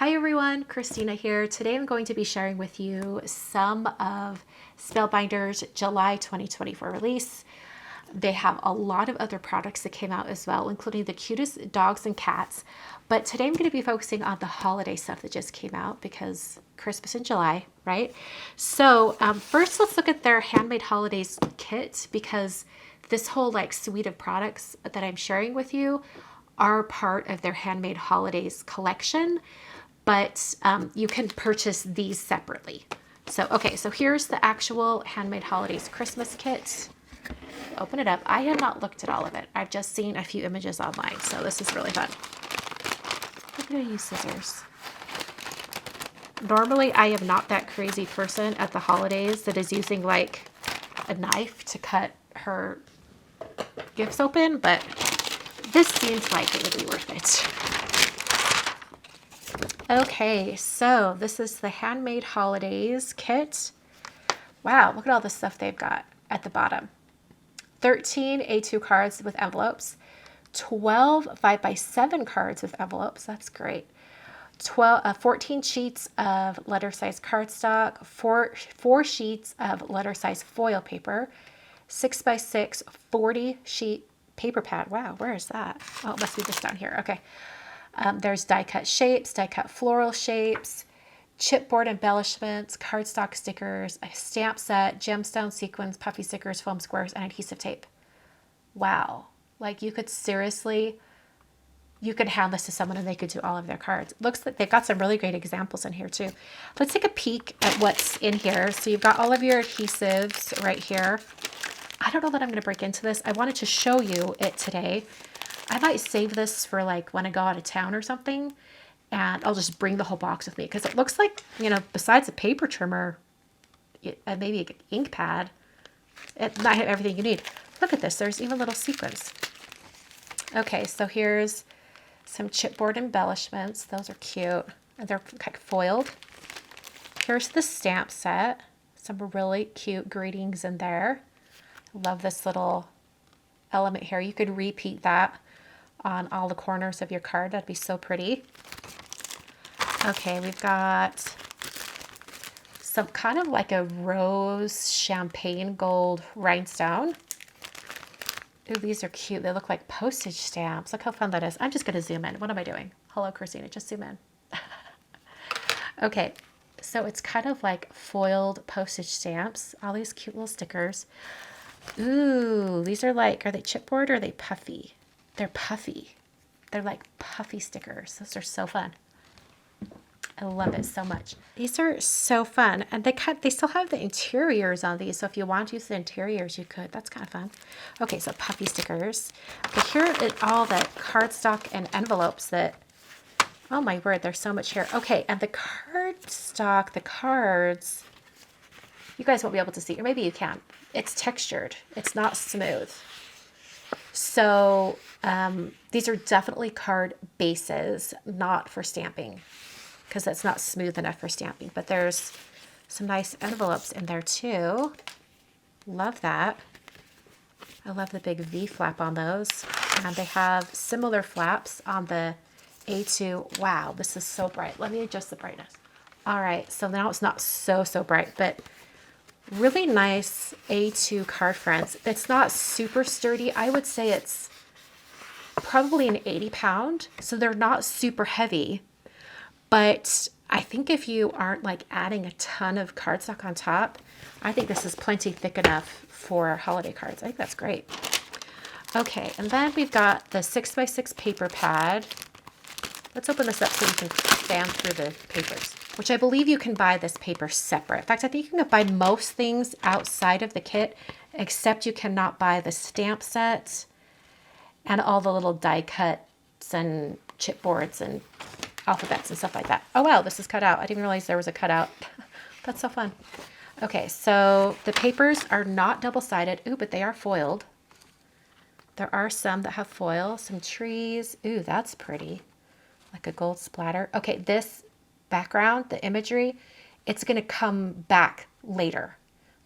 Hi everyone, Christina here. Today I'm going to be sharing with you some of Spellbinder's July 2024 release. They have a lot of other products that came out as well, including the cutest dogs and cats. But today I'm going to be focusing on the holiday stuff that just came out because Christmas in July, right? So first let's look at their Handmade Holidays kit, because this whole suite of products that I'm sharing with you are part of their Handmade Holidays collection, but you can purchase these separately. So here's the actual Handmade Holidays Christmas kit. Open it up. I have not looked at all of it. I've just seen a few images online, so this is really fun. I'm going to use scissors. Normally, I am not that crazy person at the holidays that is using like a knife to cut her gifts open, but this seems like it would be worth it. Okay, so this is the Handmade Holidays kit. Wow, look at all the stuff they've got at the bottom. 13 A2 cards with envelopes, 12 5x7 cards with envelopes. That's great. 14 sheets of letter-size cardstock, four sheets of letter-size foil paper, 6x6 40 sheet paper pad. Wow, where is that? Oh, it must be this down here. Okay. There's die-cut shapes, die-cut floral shapes, chipboard embellishments, cardstock stickers, a stamp set, gemstone sequins, puffy stickers, foam squares, and adhesive tape. Wow. Like you could hand this to someone and they could do all of their cards. Looks like they've got some really great examples in here too. Let's take a peek at what's in here. So you've got all of your adhesives right here. I don't know that I'm going to break into this. I wanted to show you it today. I might save this for when I go out of town or something, and I'll just bring the whole box with me because it looks like, besides a paper trimmer and maybe an ink pad, it might have everything you need. Look at this. There's even little sequins. Okay, so here's some chipboard embellishments. Those are cute. And they're foiled. Here's the stamp set. Some really cute greetings in there. I love this little element here. You could repeat that on all the corners of your card. That'd be so pretty. Okay, we've got some kind of like a rose champagne gold rhinestone. Ooh, these are cute. They look like postage stamps. Look how fun that is. I'm just going to zoom in. What am I doing? Hello, Christina. Just zoom in. Okay, so it's kind of like foiled postage stamps. All these cute little stickers. Ooh, these are are they chipboard or are they puffy? They're puffy. They're like puffy stickers. Those are so fun. I love it so much. These are so fun. And they still have the interiors on these. So if you want to use the interiors, you could. That's kind of fun. Okay, so puffy stickers. Okay, here is all the cardstock and envelopes that, oh my word, there's so much here. Okay, and the cardstock, the cards, you guys won't be able to see, or maybe you can. It's textured. It's not smooth. So these are definitely card bases, not for stamping, because that's not smooth enough for stamping. But there's some nice envelopes in there too. Love that. I love the big V flap on those. And they have similar flaps on the A2. Wow, this is so bright. Let me adjust the brightness. All right, so now it's not so bright, but really nice A2 card friends. It's not super sturdy. I would say it's probably an 80-pound, so they're not super heavy. But I think if you aren't adding a ton of cardstock on top, I think this is plenty thick enough for holiday cards. I think that's great. Okay, and then we've got the 6x6 paper pad. Let's open this up so you can fan through the papers, which I believe you can buy this paper separate. In fact, I think you can buy most things outside of the kit, except you cannot buy the stamp set and all the little die cuts and chipboards and alphabets and stuff like that. Oh wow, this is cut out. I didn't realize there was a cutout. That's so fun. Okay, so the papers are not double-sided. Ooh, but they are foiled. There are some that have foil, some trees. Ooh, that's pretty. Like a gold splatter. Okay, this background, the imagery, it's going to come back later.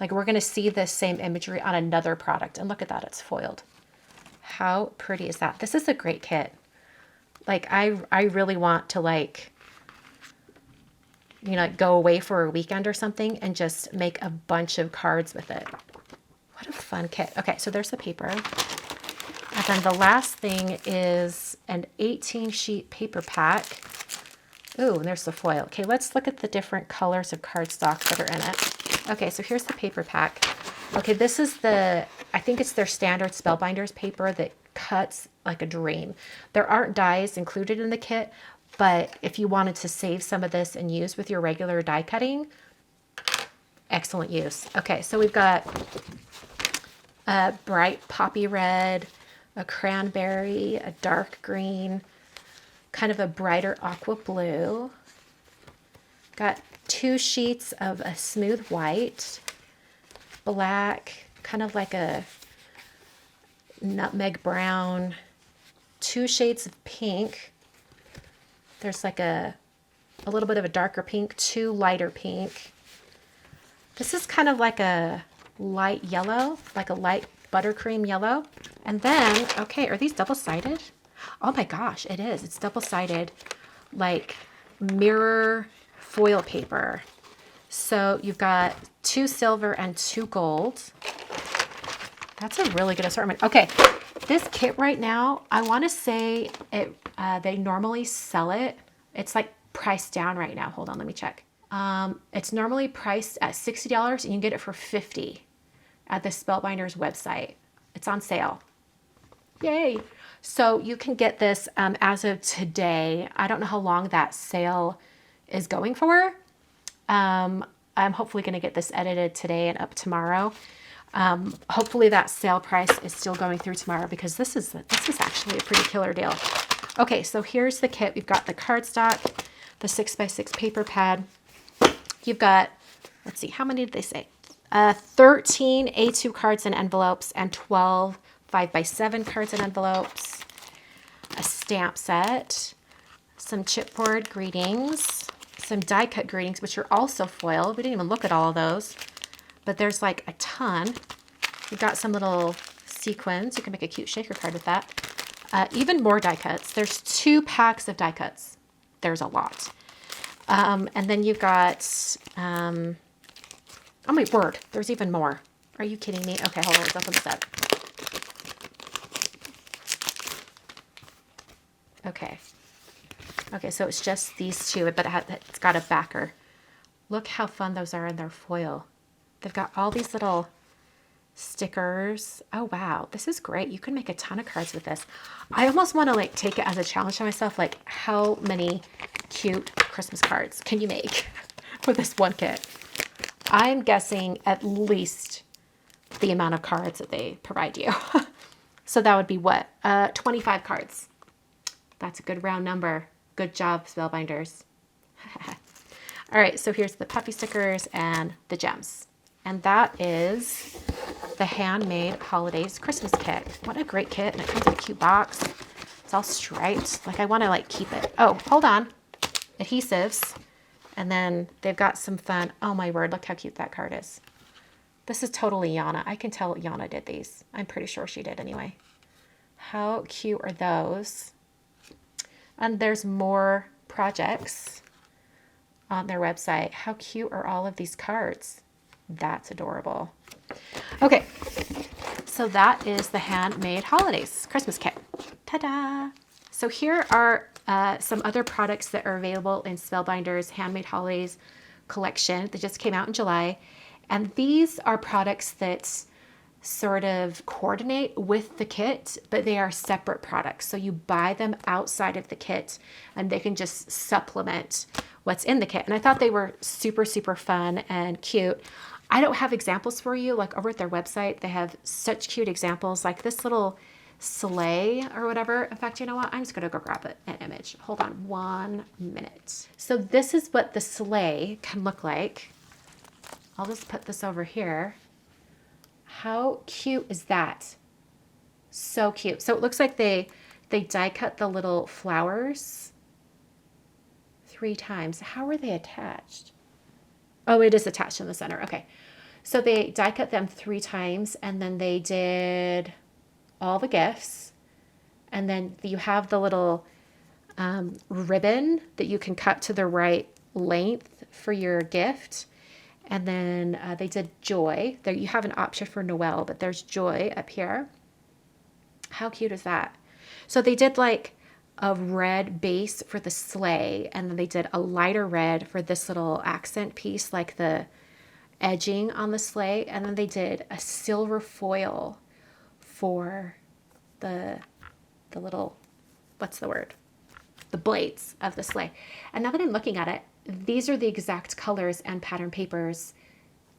We're going to see this same imagery on another product. And look at that, it's foiled. How pretty is that? This is a great kit. I really want to you know, like go away for a weekend or something and just make a bunch of cards with it. What a fun kit. Okay, so there's the paper. And then the last thing is an 18 sheet paper pack. Ooh, and there's the foil. Okay, let's look at the different colors of cardstock that are in it. Okay, so here's the paper pack. Okay, this is the, I think it's their standard Spellbinders paper that cuts like a dream. There aren't dies included in the kit, but if you wanted to save some of this and use with your regular die cutting, excellent use. Okay, so we've got a bright poppy red, a cranberry, a dark green, kind of a brighter aqua blue. Got 2 sheets of a smooth white, black, kind of like a nutmeg brown, 2 shades of pink. There's like a little bit of a darker pink, 2 lighter pink. This is kind of like a light yellow, like a light buttercream yellow. And then, okay, are these double-sided? Oh my gosh, it is. It's double-sided, like mirror foil paper. So you've got 2 silver and 2 gold. That's a really good assortment. Okay, this kit right now, I want to say it. They normally sell it. It's like priced down right now. Hold on, let me check. It's normally priced at $60 and you can get it for $50 at the Spellbinders website. It's on sale. Yay. So you can get this as of today. I don't know how long that sale is going for. I'm hopefully going to get this edited today and up tomorrow. Hopefully that sale price is still going through tomorrow because this is actually a pretty killer deal. Okay, so here's the kit. We've got the cardstock, the 6x6 paper pad. You've got, let's see, how many did they say? 13 A2 cards and envelopes and 12 5x7 cards and envelopes, a stamp set, some chipboard greetings, some die cut greetings, which are also foil. We didn't even look at all of those, but there's like a ton. We've got some little sequins. You can make a cute shaker card with that. Even more die cuts. There's 2 packs of die cuts. There's a lot. And then you've got, oh my word, there's even more. Are you kidding me? Okay, hold on, let's open this up. Okay. Okay, so it's just these 2, but it's got a backer. Look how fun those are in their foil. They've got all these little stickers. Oh, wow. This is great. You can make a ton of cards with this. I almost want to like take it as a challenge to myself. Like, how many cute Christmas cards can you make with this one kit? I'm guessing at least the amount of cards that they provide you. So that would be what? 25 cards. That's a good round number. Good job, Spellbinders. All right, so here's the puffy stickers and the gems. And that is the Handmade Holidays Christmas kit. What a great kit. And it comes in a cute box. It's all striped. Like, I want to like keep it. Oh, hold on. Adhesives. And then they've got some fun. Oh my word, look how cute that card is. This is totally Yana. I can tell Yana did these. I'm pretty sure she did anyway. How cute are those? And there's more projects on their website. How cute are all of these cards? That's adorable. Okay, so that is the Handmade Holidays Christmas kit. Ta-da! So here are some other products that are available in Spellbinders Handmade Holidays collection that just came out in July. And these are products that sort of coordinate with the kit, but they are separate products. So you buy them outside of the kit and they can just supplement what's in the kit. And I thought they were super, super fun and cute. I don't have examples for you. Like over at their website, they have such cute examples, like this little sleigh or whatever. In fact, you know what? I'm just going to go grab an image. Hold on 1 minute. So this is what the sleigh can look like. I'll just put this over here. How cute is that? So cute. So it looks like they die cut the little flowers 3 times. How are they attached? Oh, it is attached in the center. Okay. So they die cut them 3 times and then they did all the gifts. And then you have the little ribbon that you can cut to the right length for your gift. And then they did joy. There you have an option for Noel, but there's joy up here. How cute is that? So they did like a red base for the sleigh, and then they did a lighter red for this little accent piece, like the edging on the sleigh, and then they did a silver foil for the little, what's the word? The blades of the sleigh. And now that I'm looking at it, these are the exact colors and pattern papers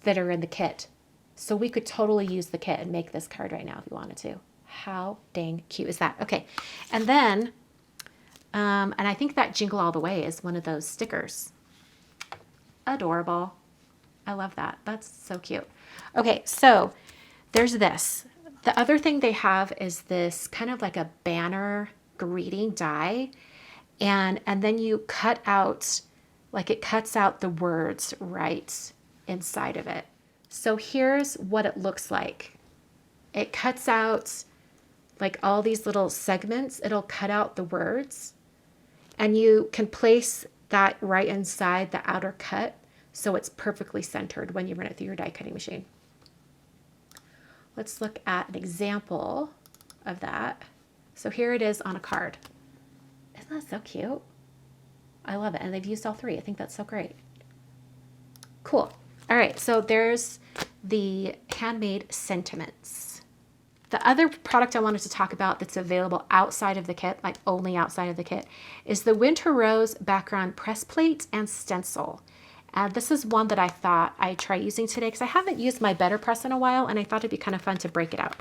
that are in the kit. So we could totally use the kit and make this card right now if we wanted to. How dang cute is that? Okay, and then, and I think that Jingle All the Way is one of those stickers. Adorable. I love that. That's so cute. Okay, so there's this. The other thing they have is this kind of like a banner greeting die. And then you cut out, like it cuts out the words right inside of it. So here's what it looks like. It cuts out like all these little segments. It'll cut out the words. And you can place that right inside the outer cut so it's perfectly centered when you run it through your die cutting machine. Let's look at an example of that. So here it is on a card. Isn't that so cute? I love it. And they've used all three. I think that's so great. Cool. All right. So there's the handmade sentiments. The other product I wanted to talk about that's available outside of the kit, like only outside of the kit, is the Winter Rose background press plate and stencil. And this is one that I thought I'd try using today because I haven't used my Better Press in a while, and I thought it'd be kind of fun to break it out.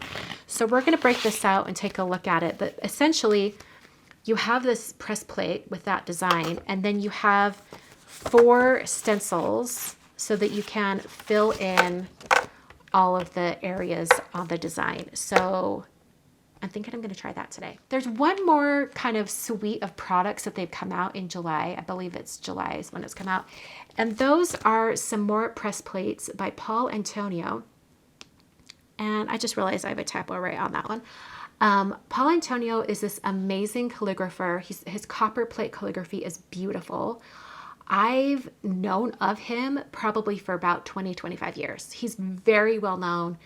So we're going to break this out and take a look at it. But essentially, you have this press plate with that design, and then you have 4 stencils so that you can fill in all of the areas on the design. So I'm thinking I'm going to try that today. There's one more kind of suite of products that they've come out in July. I believe it's July is when it's come out. And those are some more press plates by Paul Antonio. And I just realized I have a typo right on that one. Paul Antonio is this amazing calligrapher. His copper plate calligraphy is beautiful. I've known of him probably for about 20-25 years. He's very well known,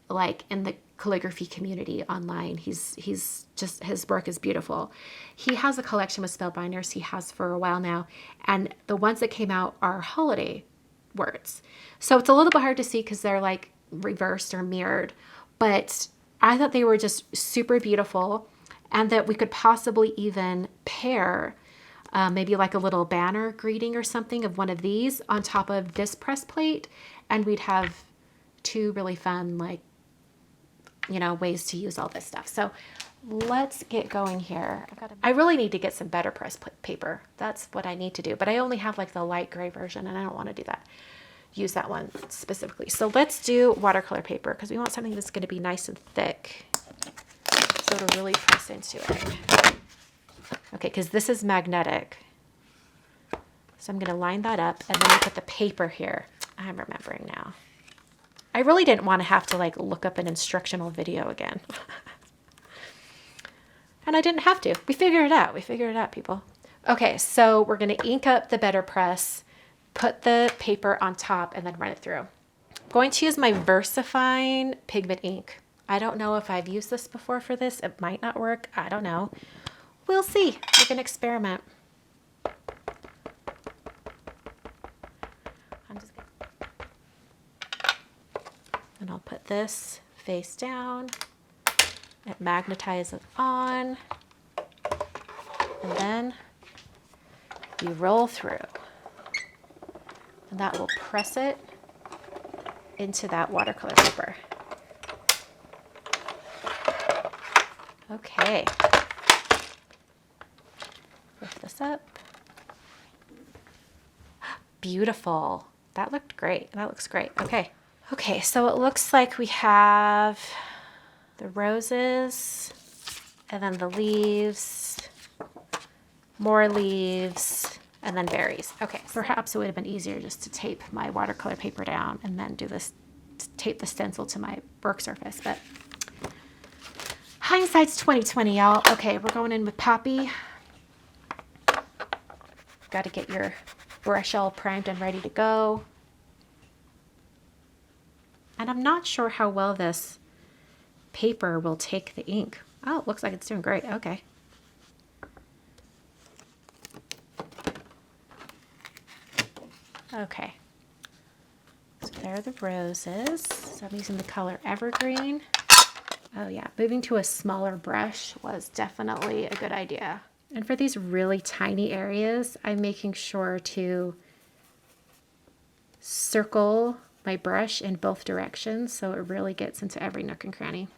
like in the calligraphy community online. He's just, his work is beautiful. He has a collection with Spellbinders he has for a while now, and the ones that came out are holiday words. So it's a little bit hard to see because they're like reversed or mirrored, but I thought they were just super beautiful, and that we could possibly even pair maybe like a little banner greeting or something of one of these on top of this press plate, and we'd have 2 really fun, like, you know, ways to use all this stuff. So let's get going here. I really need to get some Better Press paper. That's what I need to do, but I only have like the light gray version, and I don't want to do that. Use that one specifically. So let's do watercolor paper because we want something that's going to be nice and thick, so it'll really press into it. Okay, because this is magnetic. So I'm going to line that up, and then we put the paper here. I'm remembering now. I really didn't want to have to like look up an instructional video again. And I didn't have to. We figured it out. We figured it out, people. Okay, so we're going to ink up the Better Press, put the paper on top, and then run it through. I'm going to use my VersaFine pigment ink. I don't know if I've used this before for this. It might not work. I don't know. We'll see. We can experiment. And I'll put this face down. It magnetizes on. And then you roll through. And that will press it into that watercolor paper. Okay. Lift this up. Beautiful. That looked great. That looks great. Okay. Okay, so it looks like we have the roses, and then the leaves, more leaves, and then berries. Okay, perhaps it would have been easier just to tape my watercolor paper down and then do this, tape the stencil to my work surface, but hindsight's 20/20, y'all. Okay, we're going in with Poppy. Got to get your brush all primed and ready to go. And I'm not sure how well this paper will take the ink. Oh, it looks like it's doing great. Okay. Okay. So there are the roses. So I'm using the color Evergreen. Oh yeah, moving to a smaller brush was definitely a good idea. And for these really tiny areas, I'm making sure to circle my brush in both directions so it really gets into every nook and cranny.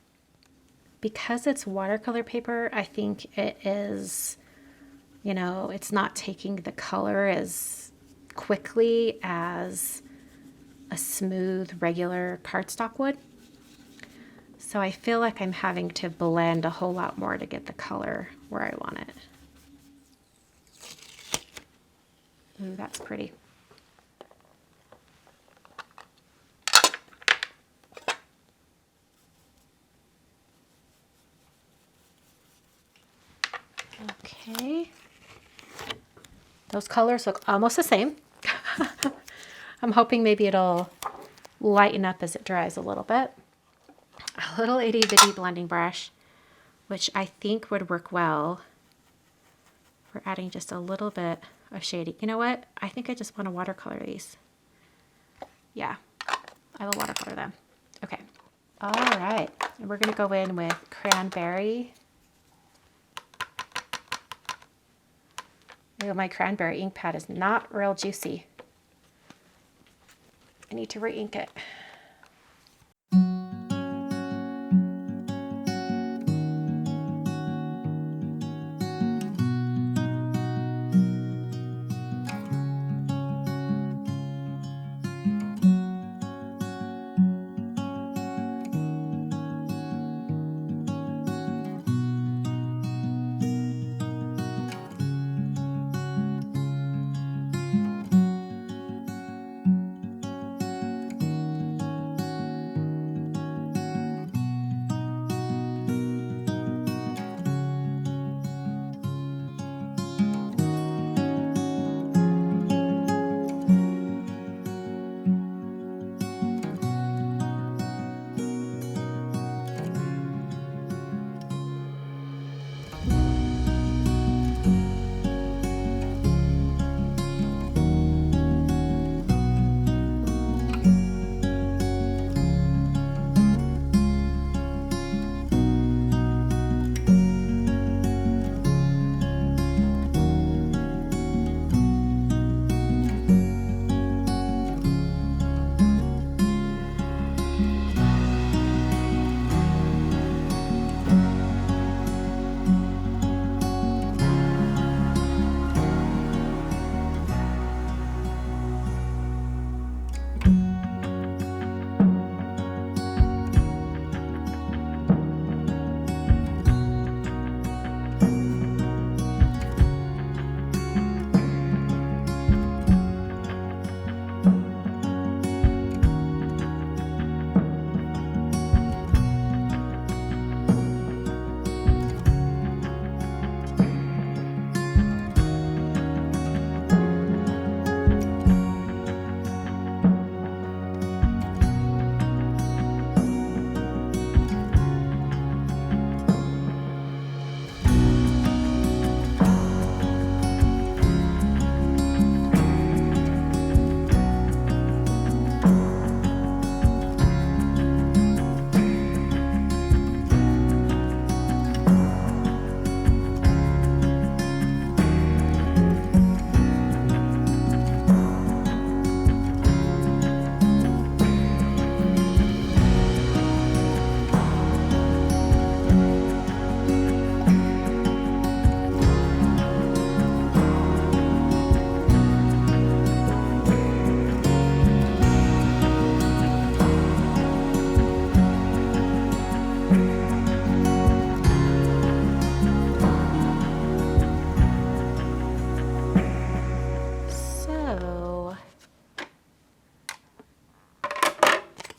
Because it's watercolor paper, I think it is, you know, it's not taking the color as quickly as a smooth, regular cardstock would. So I feel like I'm having to blend a whole lot more to get the color where I want it. Ooh, that's pretty. Okay. Those colors look almost the same. I'm hoping maybe it'll lighten up as it dries a little bit. A little itty bitty blending brush, which I think would work well for adding just a little bit of shading. You know what? I think I just want to watercolor these. Yeah, I will watercolor them. Okay. All right. And we're going to go in with Cranberry. Ooh, my Cranberry ink pad is not real juicy. I need to re-ink it.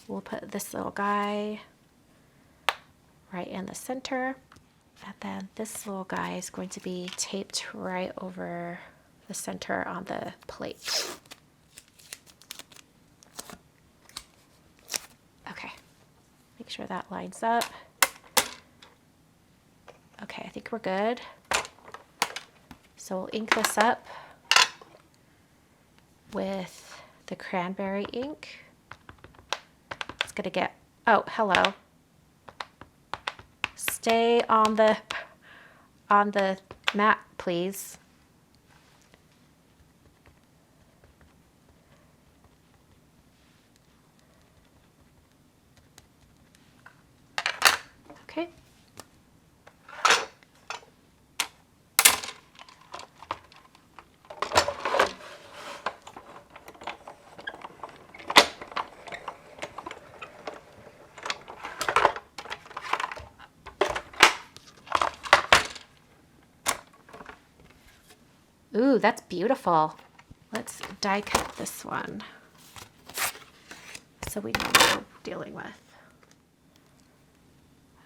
We'll put this little guy right in the center. And then this little guy is going to be taped right over the center on the plate. Okay, make sure that lines up. Okay, I think we're good. So we'll ink this up with the cranberry ink. It's gonna get, oh, hello. Stay on the mat, please. Okay. Ooh, that's beautiful. Let's die cut this one so we know what we're dealing with.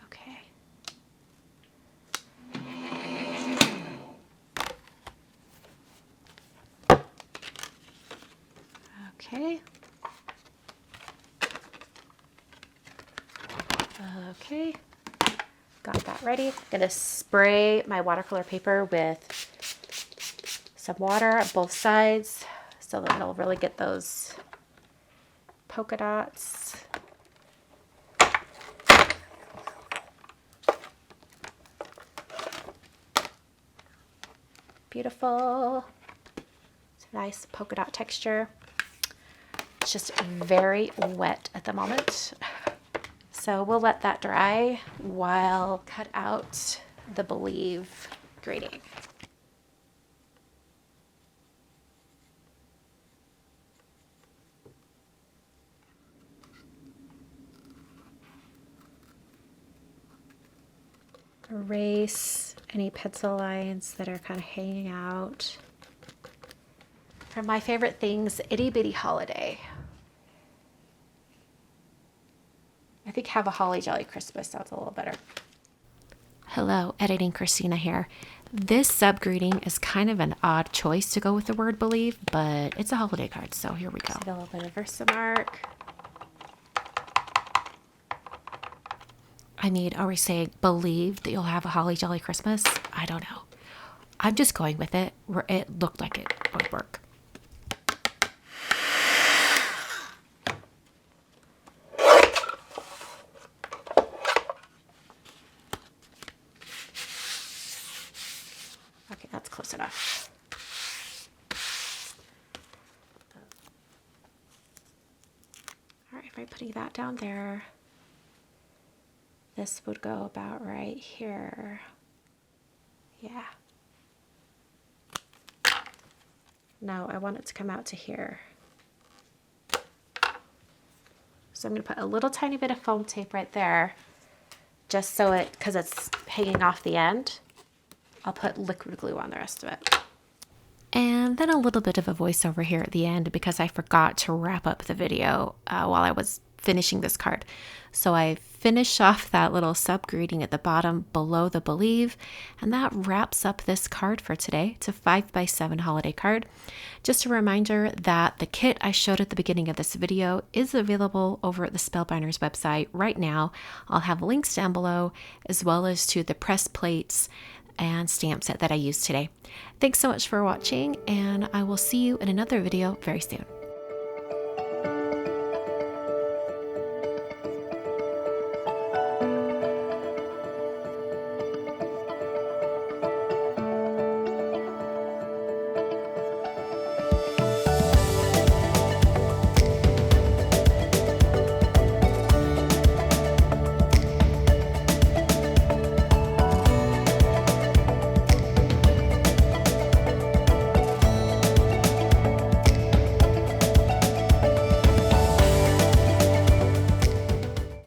Okay. Okay. Okay. Got that ready. I'm gonna spray my watercolor paper with some water on both sides so that it'll really get those polka dots. Beautiful. It's a nice polka dot texture. It's just very wet at the moment. So we'll let that dry while cut out the Believe grading. Erase any pencil lines that are kind of hanging out. For my favorite things, Itty Bitty Holiday. I think Have a Holly Jolly Christmas sounds a little better. Hello, Editing Christina here. This sub-greeting is kind of an odd choice to go with the word Believe, but it's a holiday card, so here we go. Just a little bit of Versamark. I mean, are we saying believe that you'll have a holly jolly Christmas? I don't know. I'm just going with it where it looked like it would work. Okay, that's close enough. All right, by putting that down there, this would go about right here. Yeah. No, I want it to come out to here. So I'm going to put a little tiny bit of foam tape right there, just so it, because it's hanging off the end. I'll put liquid glue on the rest of it. And then a little bit of a voiceover here at the end because I forgot to wrap up the video while I was finishing this card. So I finish off that little sub-greeting at the bottom below the Believe, and that wraps up this card for today. It's a 5x7 holiday card. Just a reminder that the kit I showed at the beginning of this video is available over at the Spellbinders website right now. I'll have links down below, as well as to the press plates and stamp set that I used today. Thanks so much for watching, and I will see you in another video very soon.